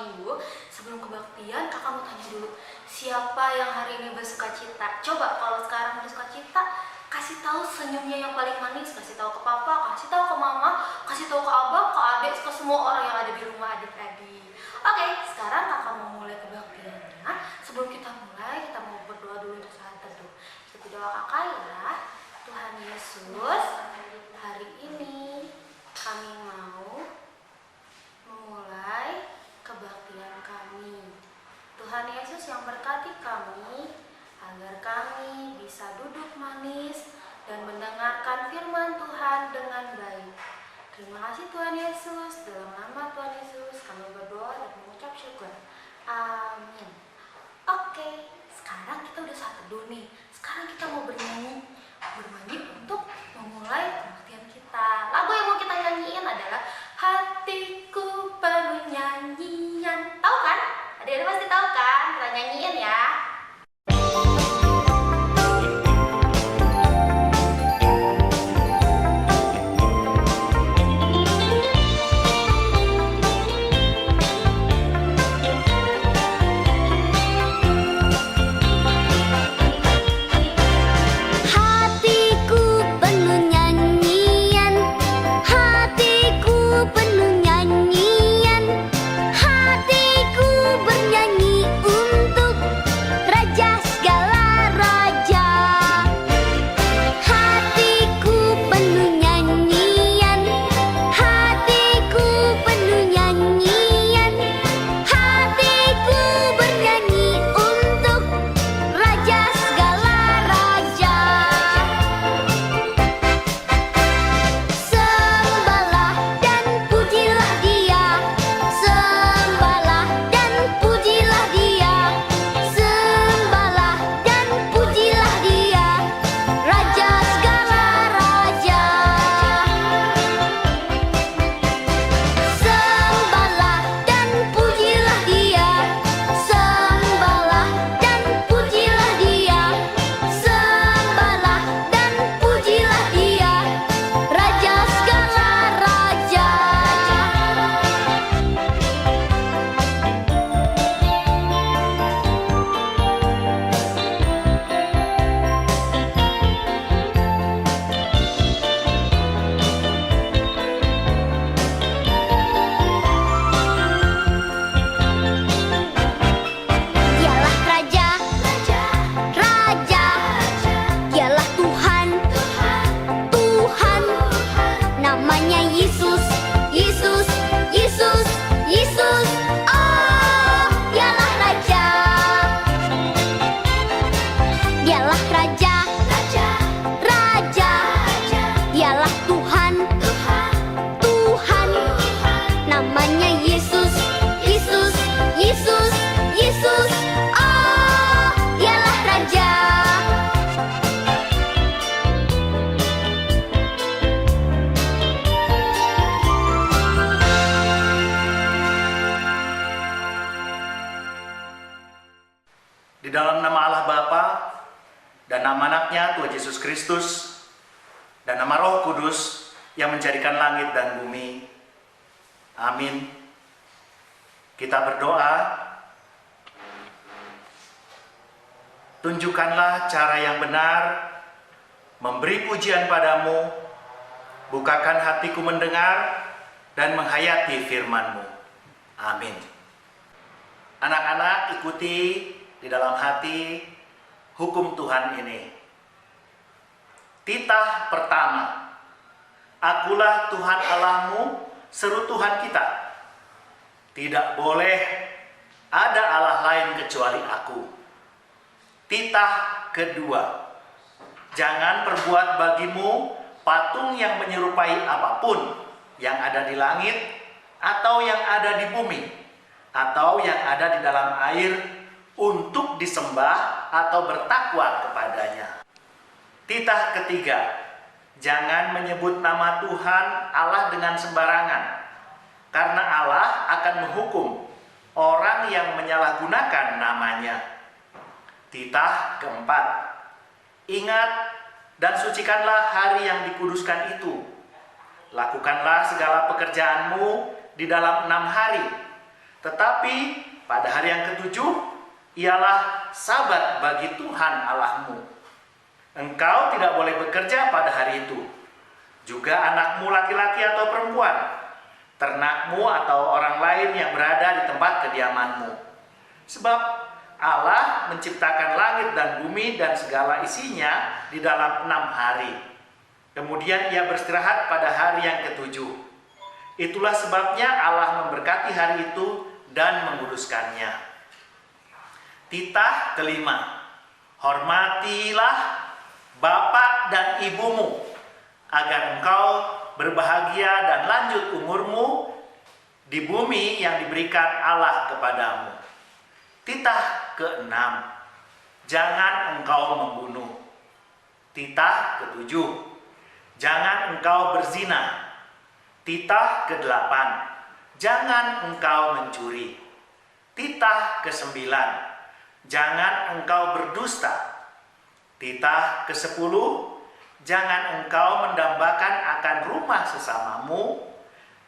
Minggu, sebelum kebaktian kakak mau tanya dulu, siapa yang hari ini bersuka cita? Coba kalau sekarang bersuka cita, kasih tahu senyumnya yang paling manis, kasih tahu ke papa, kasih tahu ke mama, kasih tahu ke abang, ke adik, ke semua orang yang ada di rumah adik-adik. Oke, sekarang kakak mau mulai kebaktiannya. Sebelum kita mulai, kita mau berdoa dulu untuk saat teduh. Ikuti doa kakak ya. Tuhan Yesus, hari ini kami mau memulai kebaktian kami. Tuhan Yesus yang berkati kami, agar kami bisa duduk manis dan mendengarkan firman Tuhan dengan baik. Terima kasih Tuhan Yesus, dalam nama Tuhan Yesus kami berdoa dan mengucap syukur. Amin. Oke, sekarang kita udah saat teduh nih. Sekarang kita mau bermain untuk memulai kebaktian kita. Lagu yang mau kita nyanyiin adalah Hatiku Penuh Nyanyian. Tahu kan? Adik-adik pasti tahu kan? Kita nyanyiin ya. Di dalam nama Allah Bapa dan nama anaknya Tuhan Yesus Kristus dan nama Roh Kudus yang menjadikan langit dan bumi. Amin. Kita berdoa. Tunjukkanlah cara yang benar, memberi pujian padamu, bukakan hatiku mendengar dan menghayati firman-Mu. Amin. Anak-anak, ikuti di dalam hati hukum Tuhan ini. Titah pertama, akulah Tuhan Allahmu, seru Tuhan kita. Tidak boleh ada Allah lain kecuali aku. Titah kedua, jangan perbuat bagimu patung yang menyerupai apapun yang ada di langit, atau yang ada di bumi, atau yang ada di dalam air, untuk disembah atau bertakwa kepadanya. Titah ketiga, jangan menyebut nama Tuhan Allah dengan sembarangan, karena Allah akan menghukum orang yang menyalahgunakan namanya. Titah keempat, ingat dan sucikanlah hari yang dikuduskan itu. Lakukanlah segala pekerjaanmu di dalam 6 hari, Tetapi pada hari yang ketujuh ialah Sabat bagi Tuhan Allahmu. Engkau tidak boleh bekerja pada hari itu. Juga anakmu laki-laki atau perempuan, ternakmu atau orang lain yang berada di tempat kediamanmu. Sebab Allah menciptakan langit dan bumi dan segala isinya di dalam 6 hari. Kemudian ia beristirahat pada hari yang ketujuh. Itulah sebabnya Allah memberkati hari itu dan menguduskannya. Titah kelima, hormatilah bapak dan ibumu, agar engkau berbahagia dan lanjut umurmu di bumi yang diberikan Allah kepadamu. Titah keenam, jangan engkau membunuh. Titah ketujuh, jangan engkau berzina. Titah kedelapan, jangan engkau mencuri. Titah kesembilan, jangan engkau berdusta. Titah kesepuluh, jangan engkau mendambakan akan rumah sesamamu.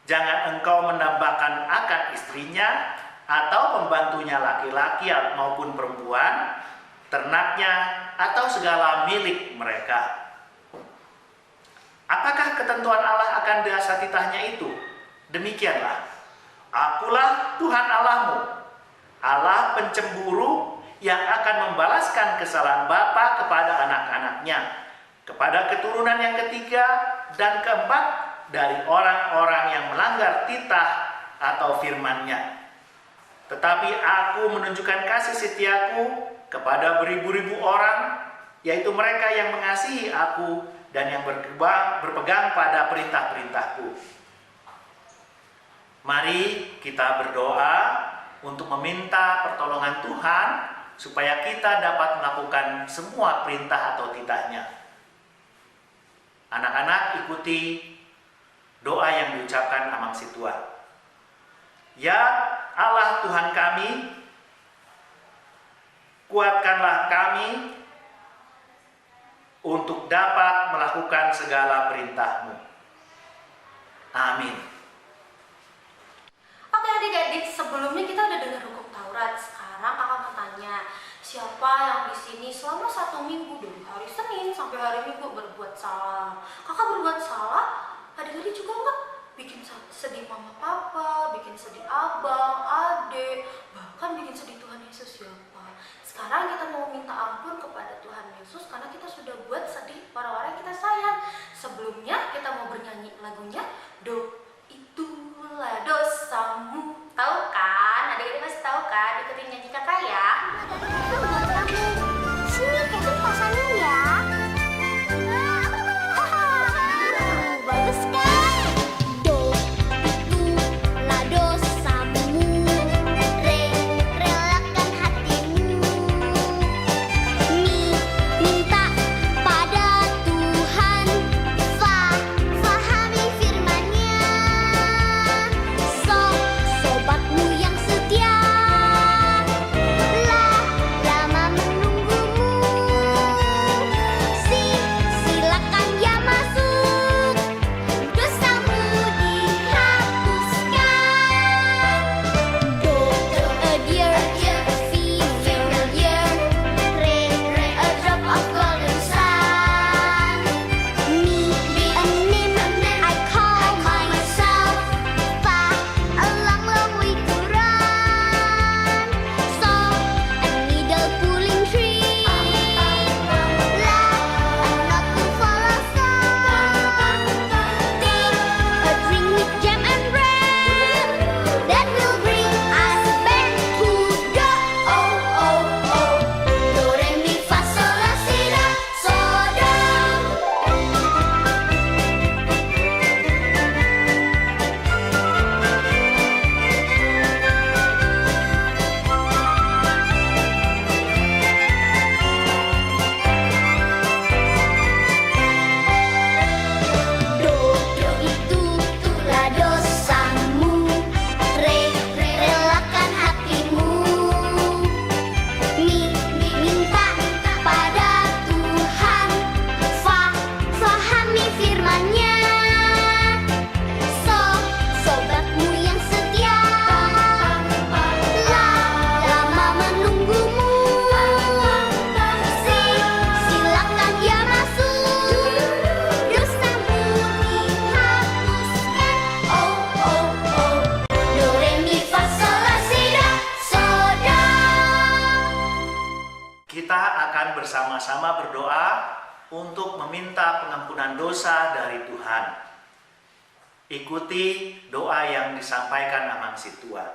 Jangan engkau mendambakan akan istrinya atau pembantunya laki-laki maupun perempuan, ternaknya atau segala milik mereka. Apakah ketentuan Allah akan dasar titahnya itu? Demikianlah, Akulah Tuhan Allahmu, Allah pencemburu yang akan membalaskan kesalahan bapa kepada anak-anaknya, kepada keturunan yang ketiga dan keempat dari orang-orang yang melanggar titah atau firman-Nya. Tetapi aku menunjukkan kasih setiaku kepada beribu-ribu orang, yaitu mereka yang mengasihi aku dan yang berpegang pada perintah-perintahku. Mari kita berdoa untuk meminta pertolongan Tuhan supaya kita dapat melakukan semua perintah atau titah-Nya. Anak-anak, ikuti doa yang diucapkan Amang Situa. Ya Allah Tuhan kami, kuatkanlah kami untuk dapat melakukan segala perintah-Mu. Amin. Oke adik-adik, sebelumnya kita udah dengar hukum Taurat. Sekarang kakak mau tanya, siapa yang di sini selama 1 minggu dari hari Senin sampai hari Minggu berbuat salah? Kakak berbuat salah, adik-adik juga enggak? Bikin sedih mama papa, bikin sedih abang, adik, bahkan bikin sedih Tuhan Yesus siapa? Sekarang kita mau minta ampun kepada Tuhan Yesus karena kita sudah buat sedih orang-orang yang kita sayang. Sebelumnya kita mau bernyanyi lagunya Do Itulah Dosamu. Tahu kan? Adik-adik masih tahu kan? Ikutin nyanyi kakak ya. Sini kita pasangin ya. Bagus kan? Do itulah dosamu. Re kita akan bersama-sama berdoa untuk meminta pengampunan dosa dari Tuhan. Ikuti doa yang disampaikan Amang Situa.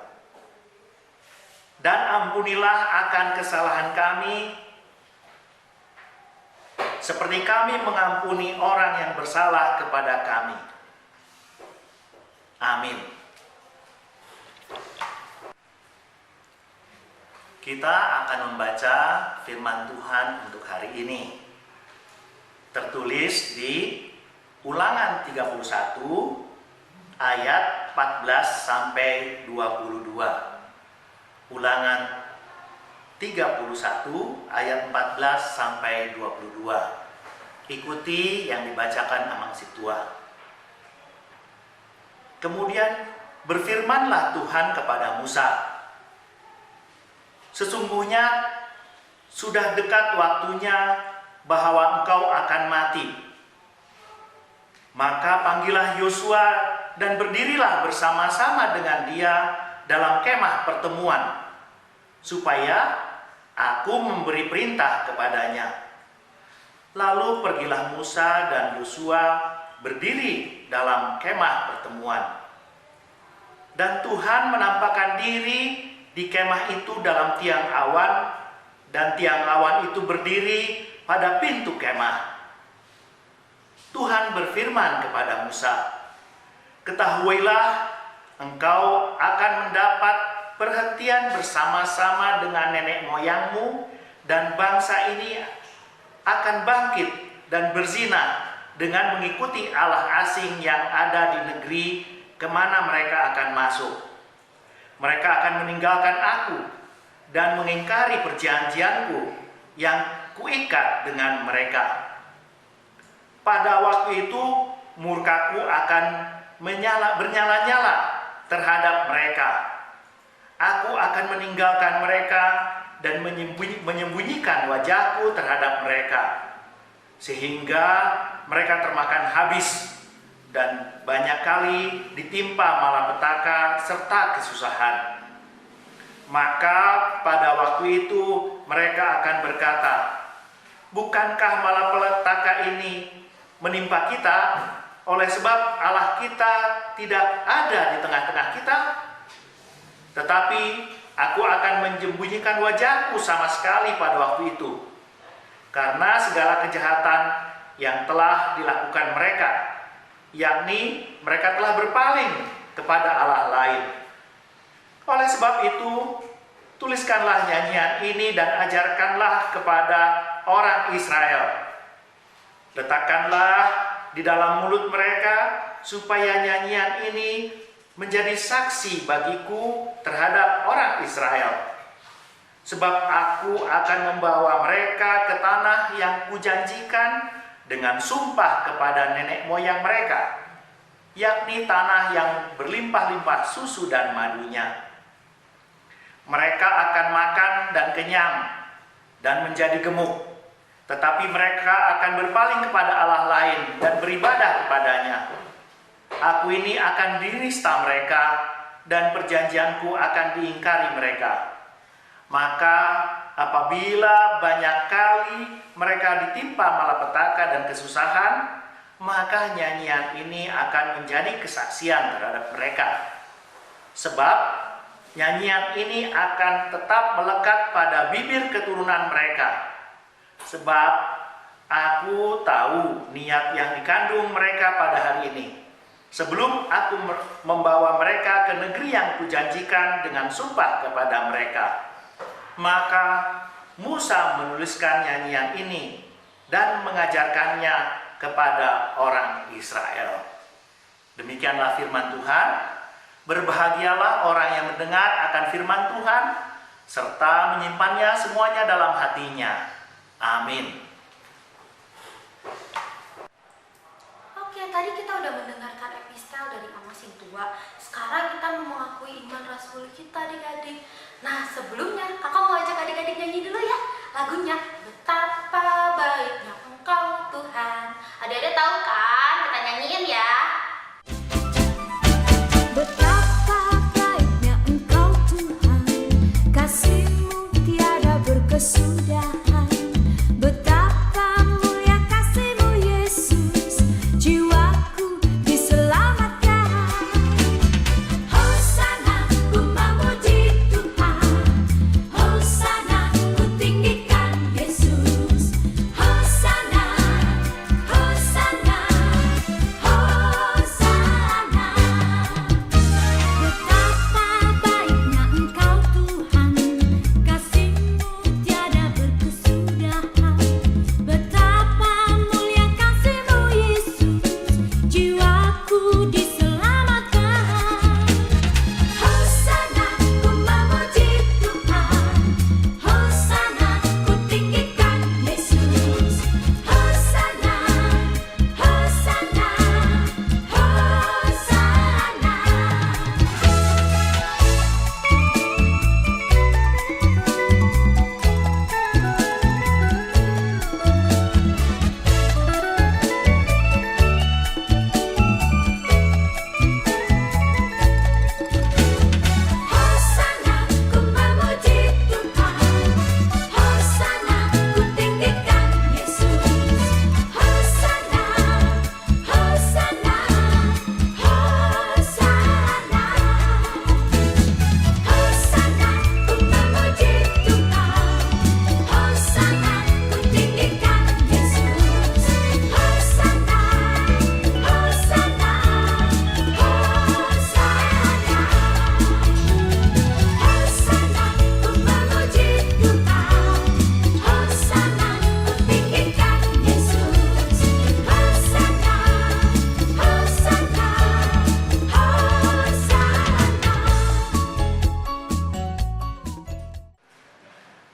Dan ampunilah akan kesalahan kami, seperti kami mengampuni orang yang bersalah kepada kami. Amin. Kita akan membaca firman Tuhan untuk hari ini. Tertulis di Ulangan 31 ayat 14 sampai 22. Ulangan 31 ayat 14 sampai 22. Ikuti yang dibacakan Amang Situa. Kemudian berfirmanlah Tuhan kepada Musa, "Sesungguhnya sudah dekat waktunya bahwa engkau akan mati. Maka panggillah Yosua dan berdirilah bersama-sama dengan dia dalam kemah pertemuan, supaya aku memberi perintah kepadanya." Lalu pergilah Musa dan Yosua berdiri dalam kemah pertemuan. Dan Tuhan menampakkan diri di kemah itu dalam tiang awan, dan tiang awan itu berdiri pada pintu kemah. Tuhan berfirman kepada Musa, "Ketahuilah, engkau akan mendapat perhentian bersama-sama dengan nenek moyangmu, dan bangsa ini akan bangkit dan berzina dengan mengikuti allah asing yang ada di negeri kemana mereka akan masuk. Mereka akan meninggalkan aku dan mengingkari perjanjianku yang kuikat dengan mereka. Pada waktu itu murkaku akan bernyala-nyala terhadap mereka. Aku akan meninggalkan mereka dan menyembunyikan wajahku terhadap mereka, sehingga mereka termakan habis dan banyak kali ditimpa malapetaka serta kesusahan. Maka pada waktu itu mereka akan berkata, bukankah malapetaka ini menimpa kita oleh sebab Allah kita tidak ada di tengah-tengah kita? Tetapi aku akan menyembunyikan wajahku sama sekali pada waktu itu, karena segala kejahatan yang telah dilakukan mereka, yakni mereka telah berpaling kepada Allah lain. Oleh sebab itu, tuliskanlah nyanyian ini dan ajarkanlah kepada orang Israel. Letakkanlah di dalam mulut mereka, supaya nyanyian ini menjadi saksi bagiku terhadap orang Israel. Sebab aku akan membawa mereka ke tanah yang kujanjikan dengan sumpah kepada nenek moyang mereka, yakni tanah yang berlimpah-limpah susu dan madunya. Mereka akan makan dan kenyang dan menjadi gemuk, tetapi mereka akan berpaling kepada Allah lain dan beribadah kepadanya. Aku ini akan dinista mereka, dan perjanjianku akan diingkari mereka. Maka apabila banyak kali mereka ditimpa malapetaka dan kesusahan, maka nyanyian ini akan menjadi kesaksian terhadap mereka. Sebab nyanyian ini akan tetap melekat pada bibir keturunan mereka. Sebab aku tahu niat yang dikandung mereka pada hari ini, sebelum aku membawa mereka ke negeri yang kujanjikan dengan sumpah kepada mereka. Maka Musa menuliskan nyanyian ini dan mengajarkannya kepada orang Israel. Demikianlah firman Tuhan. Berbahagialah orang yang mendengar akan firman Tuhan, serta menyimpannya semuanya dalam hatinya. Amin. Oke, tadi kita udah mendengarkan epistel dari Amang Situa. Sekarang kita mau mengakui iman rasuli kita, adik-adik. Nah, sebelumnya kakak mau ajak adik-adik nyanyi dulu ya lagunya Betapa Baiknya Engkau Tuhan. Adik-adik tahu kan? Kita nyanyiin ya. Betapa baiknya Engkau Tuhan, kasih-Mu tiada berkesudahan.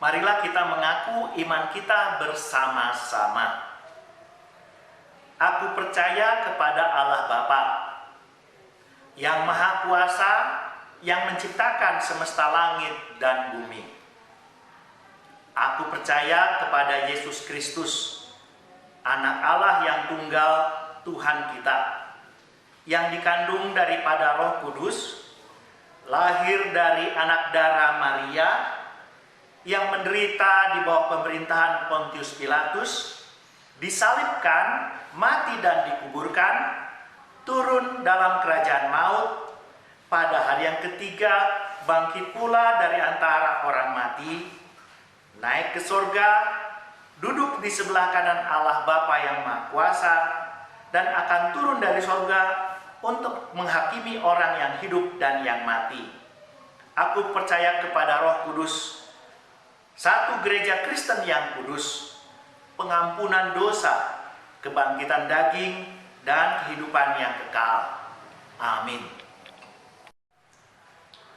Marilah kita mengaku iman kita bersama-sama. Aku percaya kepada Allah Bapa, yang Maha Kuasa, yang menciptakan semesta langit dan bumi. Aku percaya kepada Yesus Kristus, Anak Allah yang tunggal, Tuhan kita, yang dikandung daripada Roh Kudus, lahir dari anak darah Maria, yang menderita di bawah pemerintahan Pontius Pilatus, disalibkan, mati dan dikuburkan, turun dalam kerajaan maut, pada hari yang ketiga bangkit pula dari antara orang mati, naik ke surga, duduk di sebelah kanan Allah Bapa yang Maha Kuasa, dan akan turun dari surga untuk menghakimi orang yang hidup dan yang mati. Aku percaya kepada Roh Kudus, satu gereja Kristen yang kudus, pengampunan dosa, kebangkitan daging, dan kehidupan yang kekal. Amin.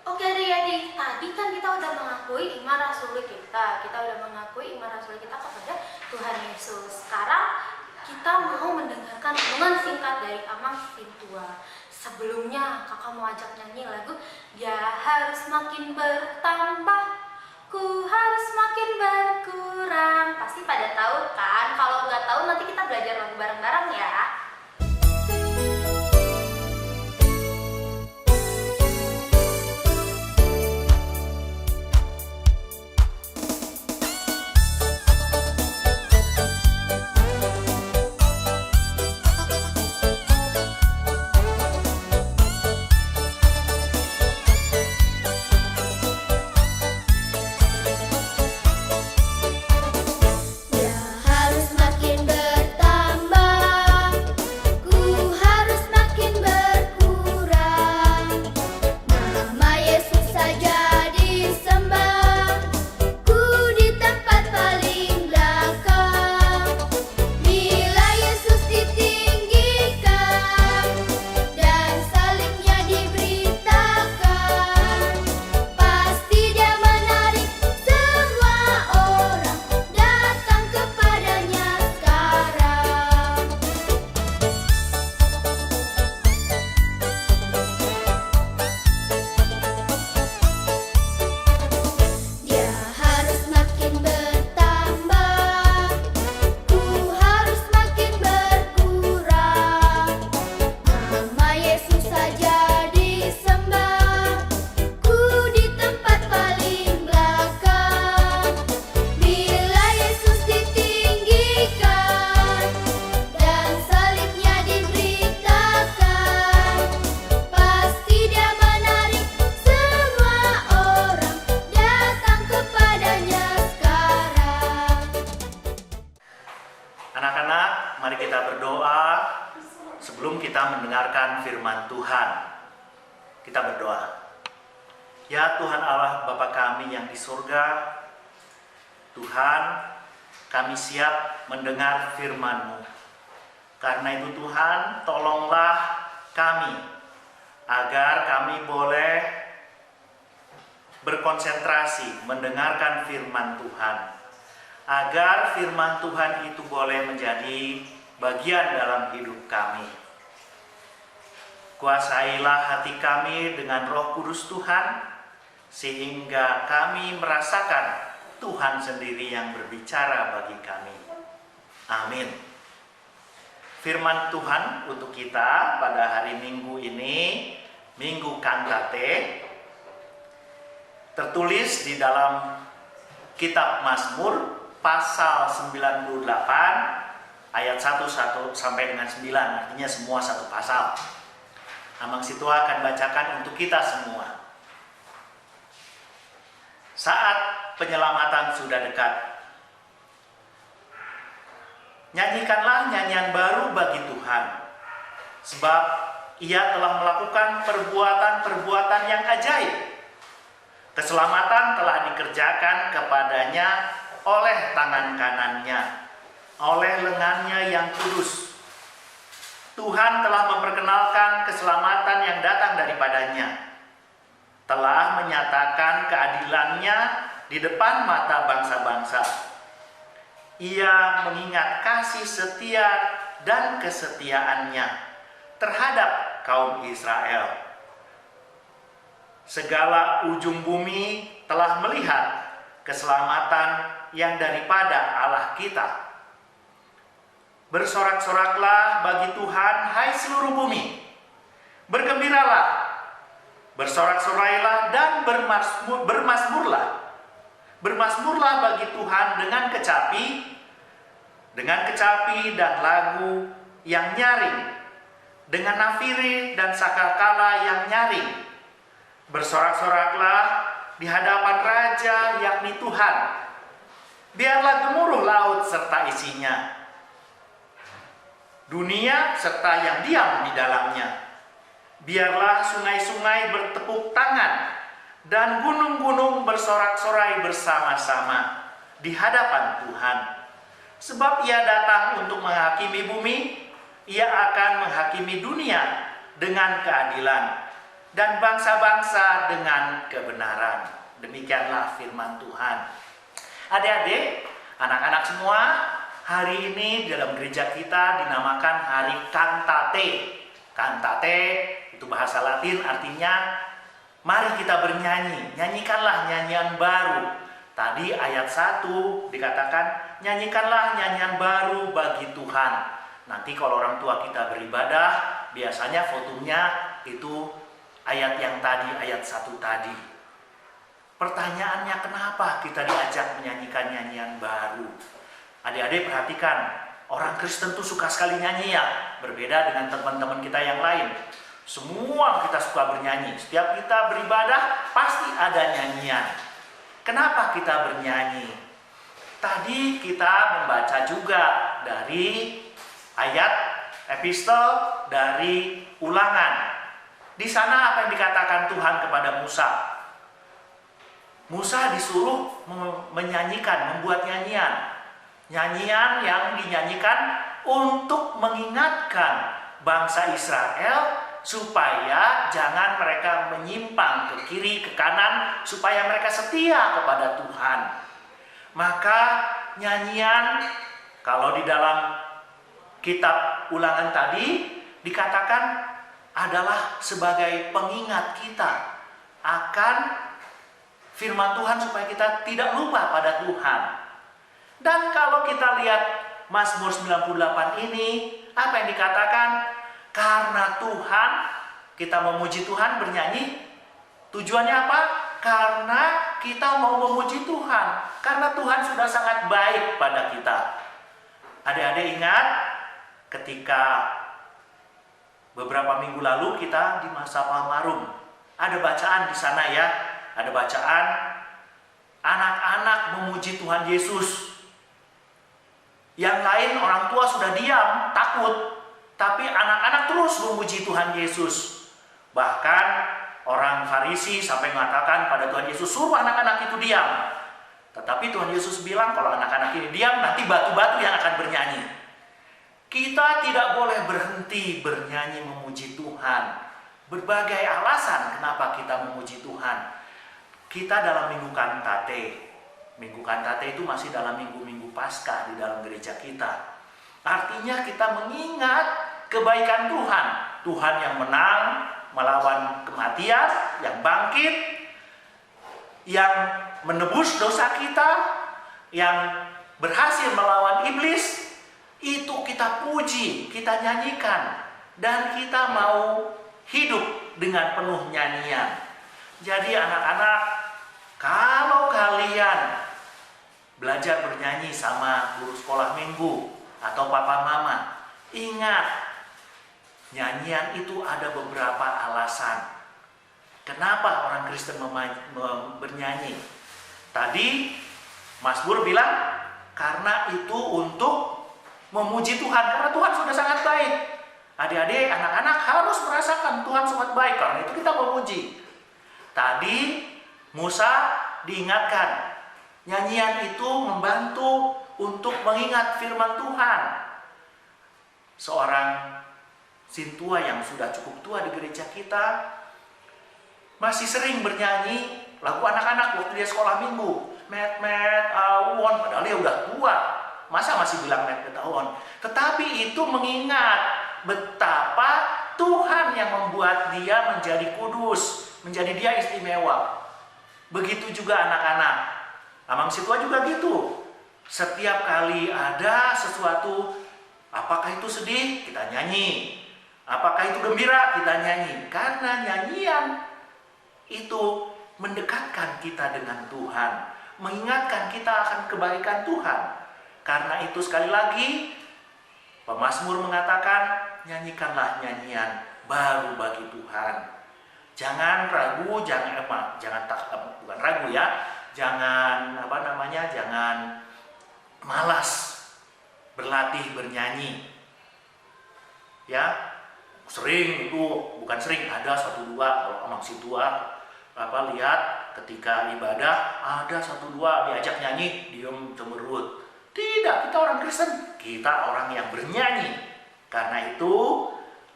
Oke adik-adik, tadi kan kita udah mengakui iman rasuli kita. Kita udah mengakui iman rasuli kita kepada Tuhan Yesus. Sekarang kita mau mendengarkan renungan singkat dari Amang Spiritual. Sebelumnya kakak mau ajak nyanyi lagu Dia Harus Makin Bertambah, Ku Harus Makin Berkurang. Pasti pada tahu kan? Kalau nggak tahu nanti kita belajar lagu bareng-bareng ya. Dia harus makin bertambah, ku harus makin berkurang. Nama Yesus saja disembah, ku di tempat paling belakang. Bila Yesus ditinggikan dan salibnya diberitakan, pasti Dia menarik semua orang datang kepadanya sekarang. Dia harus makin bertambah, ku harus makin berkurang. Nama Yesus saja disembah, ku di tempat paling belakang. Bila Yesus ditinggikan dan salibnya diberitakan, pasti Dia menarik semua orang datang kepadanya sekarang. Anak-anak, mari kita berdoa sebelum kita mendengarkan firman Tuhan. Kita berdoa. Ya Tuhan Allah Bapa kami yang di surga, Tuhan, kami siap mendengar firman-Mu. Karena itu Tuhan, tolonglah kami agar kami boleh berkonsentrasi mendengarkan firman Tuhan. Agar firman Tuhan itu boleh menjadi bagian dalam hidup kami. Kuasailah hati kami dengan Roh Kudus Tuhan, sehingga kami merasakan Tuhan sendiri yang berbicara bagi kami. Amin. Firman Tuhan untuk kita pada hari Minggu ini, Minggu Kantate, tertulis di dalam Kitab Mazmur pasal 98 ayat 1 sampai dengan 9, artinya semua satu pasal. Amang Situa akan bacakan untuk kita semua. Saat penyelamatan sudah dekat, nyanyikanlah nyanyian baru bagi Tuhan, sebab Ia telah melakukan perbuatan-perbuatan yang ajaib. Keselamatan telah dikerjakan kepadanya oleh tangan kanannya, oleh lengannya yang kudus. Tuhan telah memperkenalkan keselamatan yang datang daripadanya. telah menyatakan keadilannya di depan mata bangsa-bangsa. Ia mengingat kasih setia dan kesetiaannya terhadap kaum Israel. Segala ujung bumi telah melihat keselamatan yang daripada Allah kita. Bersorak-soraklah bagi Tuhan, hai seluruh bumi. Bergembiralah, bersorak-sorailah dan bermasmurlah. Bermasmurlah bagi Tuhan dengan kecapi dan lagu yang nyaring, dengan nafiri dan sakakala yang nyaring. Bersorak-soraklah di hadapan Raja, yakni Tuhan. Biarlah gemuruh laut serta isinya, dunia serta yang diam di dalamnya. Biarlah sungai-sungai bertepuk tangan dan gunung-gunung bersorak-sorai bersama-sama di hadapan Tuhan. Sebab ia datang untuk menghakimi bumi, ia akan menghakimi dunia dengan keadilan dan bangsa-bangsa dengan kebenaran. Demikianlah firman Tuhan. Adik-adik, anak-anak semua, hari ini dalam gereja kita dinamakan Hari Cantate. Cantate itu bahasa Latin, artinya mari kita bernyanyi, nyanyikanlah nyanyian baru. Tadi ayat 1 dikatakan, nyanyikanlah nyanyian baru bagi Tuhan. Nanti kalau orang tua kita beribadah, biasanya fotonya itu ayat yang tadi, ayat 1 tadi. Pertanyaannya, kenapa kita diajak menyanyikan nyanyian baru? Adik-adik perhatikan, orang Kristen tuh suka sekali nyanyi ya, berbeda dengan teman-teman kita yang lain. Semua kita suka bernyanyi. Setiap kita beribadah pasti ada nyanyian. Kenapa kita bernyanyi? Tadi kita membaca juga dari ayat epistel dari Ulangan. Di sana apa yang dikatakan Tuhan kepada Musa? Musa disuruh menyanyikan, membuat nyanyian. Nyanyian yang dinyanyikan untuk mengingatkan bangsa Israel supaya jangan mereka menyimpang ke kiri, ke kanan, supaya mereka setia kepada Tuhan. Maka nyanyian, kalau di dalam kitab Ulangan tadi dikatakan adalah sebagai pengingat kita akan firman Tuhan supaya kita tidak lupa pada Tuhan. Dan kalau kita lihat Mazmur 98 ini, apa yang dikatakan? Karena Tuhan, kita memuji Tuhan, bernyanyi. Tujuannya apa? Karena kita mau memuji Tuhan. Karena Tuhan sudah sangat baik pada kita. Adik-adik ingat ketika beberapa minggu lalu kita di masa Palmarum, ada bacaan di sana ya. Ada bacaan anak-anak memuji Tuhan Yesus. Yang lain orang tua sudah diam, takut. Tapi anak-anak terus memuji Tuhan Yesus. Bahkan orang Farisi sampai mengatakan pada Tuhan Yesus, suruh anak-anak itu diam. Tetapi Tuhan Yesus bilang, kalau anak-anak ini diam, nanti batu-batu yang akan bernyanyi. Kita tidak boleh berhenti bernyanyi memuji Tuhan. Berbagai alasan kenapa kita memuji Tuhan. Kita dalam Minggu Cantate. Minggu Cantate itu masih dalam minggu-minggu Paskah di dalam gereja kita. Artinya kita mengingat kebaikan Tuhan. Tuhan yang menang melawan kematian, yang bangkit, yang menebus dosa kita, yang berhasil melawan iblis. Itu kita puji, kita nyanyikan. Dan kita mau hidup dengan penuh nyanyian. Jadi anak-anak, kalau kalian belajar bernyanyi sama guru sekolah minggu atau papa mama, ingat, nyanyian itu ada beberapa alasan. Kenapa orang Kristen bernyanyi? Tadi Mazmur bilang, karena itu untuk memuji Tuhan, karena Tuhan sudah sangat baik. Adik-adik, anak-anak harus merasakan Tuhan sangat baik, karena itu kita memuji. Tadi Musa diingatkan, nyanyian itu membantu untuk mengingat firman Tuhan. Seorang sintua yang sudah cukup tua di gereja kita masih sering bernyanyi lagu anak-anak waktu dia sekolah minggu. Met met awon, padahal dia udah tua. Masa masih bilang met met awon? Tetapi itu mengingat betapa Tuhan yang membuat dia menjadi kudus, menjadi dia istimewa. Begitu juga anak-anak. Amang Situa juga gitu. Setiap kali ada sesuatu, apakah itu sedih, kita nyanyi. Apakah itu gembira, kita nyanyi. Karena nyanyian itu mendekatkan kita dengan Tuhan, mengingatkan kita akan kebaikan Tuhan. Karena itu sekali lagi pemazmur mengatakan, nyanyikanlah nyanyian baru bagi Tuhan. Jangan ragu, bukan ragu ya, jangan jangan malas berlatih bernyanyi. Ya, sering itu, bukan sering, ada 1-2 kalau Amang Situa lihat ketika ibadah ada 1-2 diajak nyanyi diem cemerut. Tidak, kita orang Kristen, kita orang yang bernyanyi. Karena itu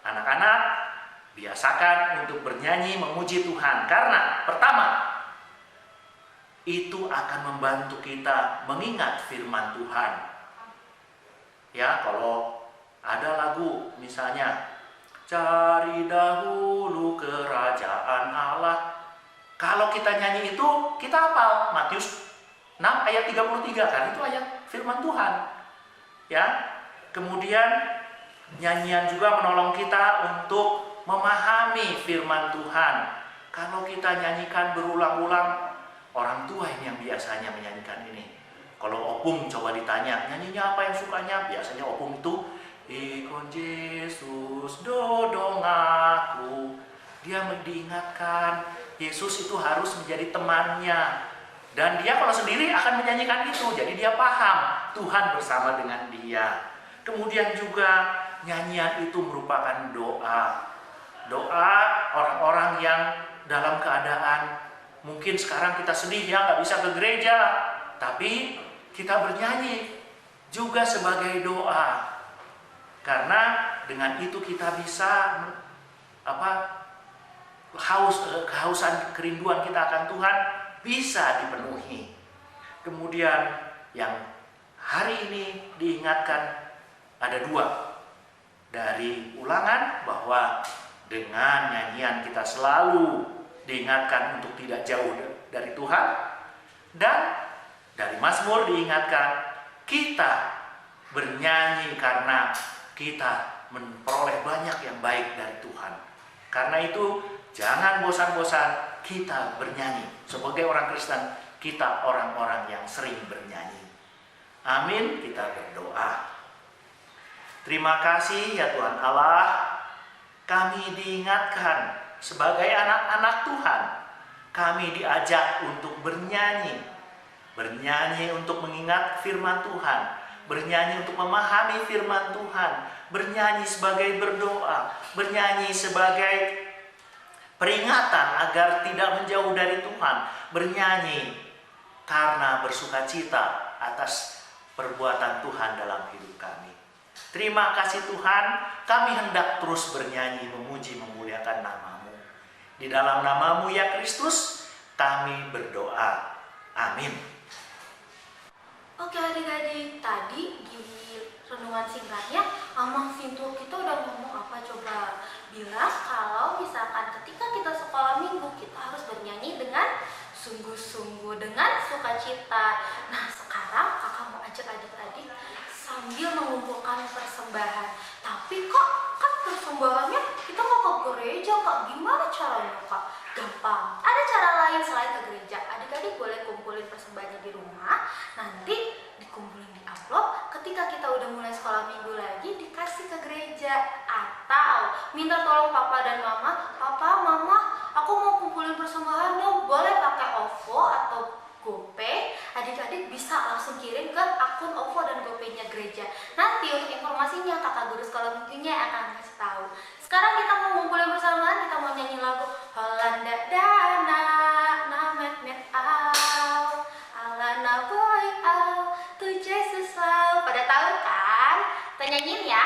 anak-anak biasakan untuk bernyanyi memuji Tuhan. Karena pertama, itu akan membantu kita mengingat firman Tuhan. Ya, kalau ada lagu misalnya cari dahulu kerajaan Allah. Kalau kita nyanyi itu, kita hafal Matius 6 ayat 33, kan itu ayat firman Tuhan. Ya. Kemudian nyanyian juga menolong kita untuk memahami firman Tuhan. Kalau kita nyanyikan berulang-ulang, orang tua ini yang biasanya menyanyikan ini. Kalau opung coba ditanya, nyanyinya apa yang sukanya? Biasanya opung itu ikon Yesus dodong aku. Dia diingatkan Yesus itu harus menjadi temannya. Dan dia kalau sendiri akan menyanyikan itu. Jadi dia paham Tuhan bersama dengan dia. Kemudian juga nyanyian itu merupakan doa. Doa orang-orang yang dalam keadaan mungkin sekarang kita sedih ya nggak bisa ke gereja. Tapi kita bernyanyi juga sebagai doa. Karena dengan itu kita bisa kehausan kerinduan kita akan Tuhan bisa dipenuhi. Kemudian yang hari ini diingatkan ada 2 dari Ulangan, bahwa dengan nyanyian kita selalu diingatkan untuk tidak jauh dari Tuhan, dan dari Mazmur diingatkan kita bernyanyi karena kita memperoleh banyak yang baik dari Tuhan. Karena itu jangan bosan-bosan kita bernyanyi. Sebagai orang Kristen, kita orang-orang yang sering bernyanyi. Amin, kita berdoa. Terima kasih ya Tuhan Allah, kami diingatkan sebagai anak-anak Tuhan. Kami diajak untuk bernyanyi. Bernyanyi untuk mengingat firman Tuhan. Bernyanyi untuk memahami firman Tuhan. Bernyanyi sebagai berdoa. Bernyanyi sebagai peringatan agar tidak menjauh dari Tuhan. Bernyanyi karena bersukacita atas perbuatan Tuhan dalam hidup kami. Terima kasih Tuhan, kami hendak terus bernyanyi, memuji, memuliakan nama-Mu. Di dalam nama-Mu ya Kristus, kami berdoa. Amin. Oke adik-adik, tadi di renungan singkatnya Amang Sintu kita udah ngomong apa coba? Bilang kalau misalkan ketika kita sekolah minggu kita harus bernyanyi dengan sungguh-sungguh, dengan sukacita. Nah sekarang kakak mau ajak adik-adik sambil mengumpulkan persembahan. Tapi kok kan persembahannya kita nggak ke gereja kak, gimana caranya kak? Gampang, ada cara lain selain ke gereja. Adik-adik boleh kumpulin persembahannya di rumah, nanti dikumpulin di amplop. Ketika kita udah mulai sekolah minggu lagi dikasih ke gereja, atau minta tolong papa dan mama, papa, mama, aku mau kumpulin persembahan dong, boleh pakai OVO atau GoPay. Adik-adik bisa langsung kirim ke akun OVO dan GoPay-nya gereja. Nanti untuk informasinya kakak guru sekolah minggunya akan kasih tahu. Sekarang kita mau ngumpulin persembahan, kita mau nyanyi lagu Holanda Dana Namet Met Au Alana Boy Au Tu Jesus Lau. Pada tahu kan? Kita nyanyiin ya.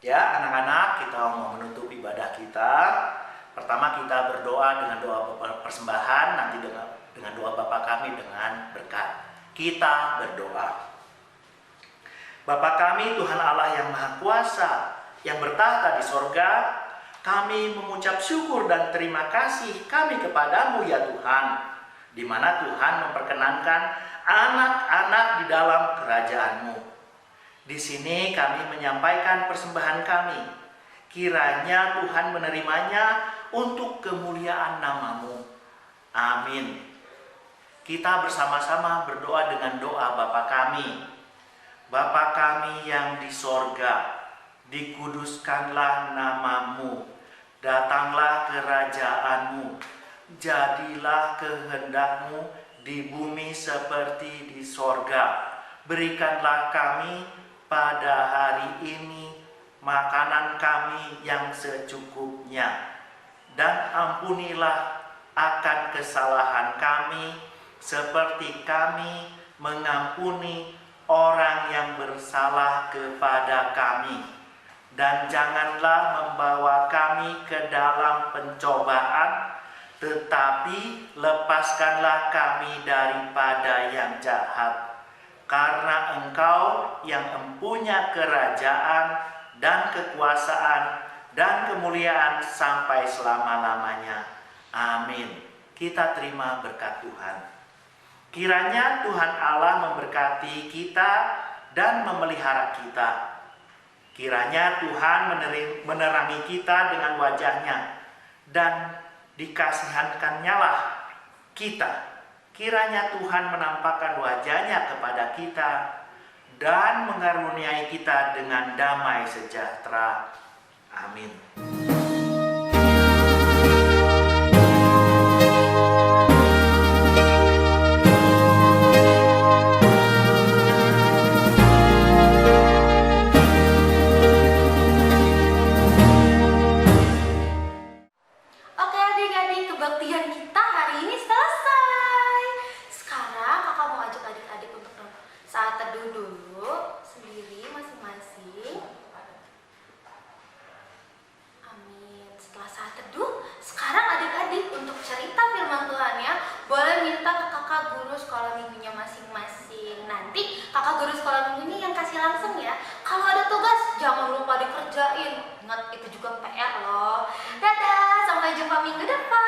Ya, anak-anak, kita mau menutup ibadah kita. Pertama kita berdoa dengan doa persembahan, nanti dengan doa Bapa kami dengan berkat. Kita berdoa. Bapa kami, Tuhan Allah yang Maha Kuasa, yang bertahta di sorga, kami mengucap syukur dan terima kasih kami kepadamu ya Tuhan, di mana Tuhan memperkenankan anak-anak di dalam kerajaan-Mu. Di sini kami menyampaikan persembahan kami. Kiranya Tuhan menerimanya untuk kemuliaan nama-Mu. Amin. Kita bersama-sama berdoa dengan doa Bapa kami. Bapa kami yang di sorga, dikuduskanlah nama-Mu. Datanglah kerajaan-Mu. Jadilah kehendak-Mu di bumi seperti di sorga. Berikanlah kami pada hari ini makanan kami yang secukupnya, dan ampunilah akan kesalahan kami seperti kami mengampuni orang yang bersalah kepada kami, dan janganlah membawa kami ke dalam pencobaan, tetapi lepaskanlah kami daripada yang jahat. Karena Engkau yang empunya kerajaan dan kekuasaan dan kemuliaan sampai selama-lamanya. Amin. Kita terima berkat Tuhan. Kiranya Tuhan Allah memberkati kita dan memelihara kita. Kiranya Tuhan menerangi kita dengan wajah-Nya dan dikasihankan-Nya lah kita. Kiranya Tuhan menampakkan wajah-Nya kepada kita dan mengaruniai kita dengan damai sejahtera. Amin. Oke adik-adik, kebaktian kita hari ini selesai. Sekarang kakak mau ajak adik-adik untuk saat teduh dulu sendiri masing-masing. Amin. Setelah saat teduh, sekarang adik-adik untuk cerita firman Tuhan ya, boleh minta ke kakak guru sekolah minggunya masing-masing. Nanti kakak guru sekolah minggunya yang kasih langsung ya. Kalau ada tugas jangan lupa dikerjain. Ingat itu juga PR loh. Dadah, sampai jumpa minggu depan.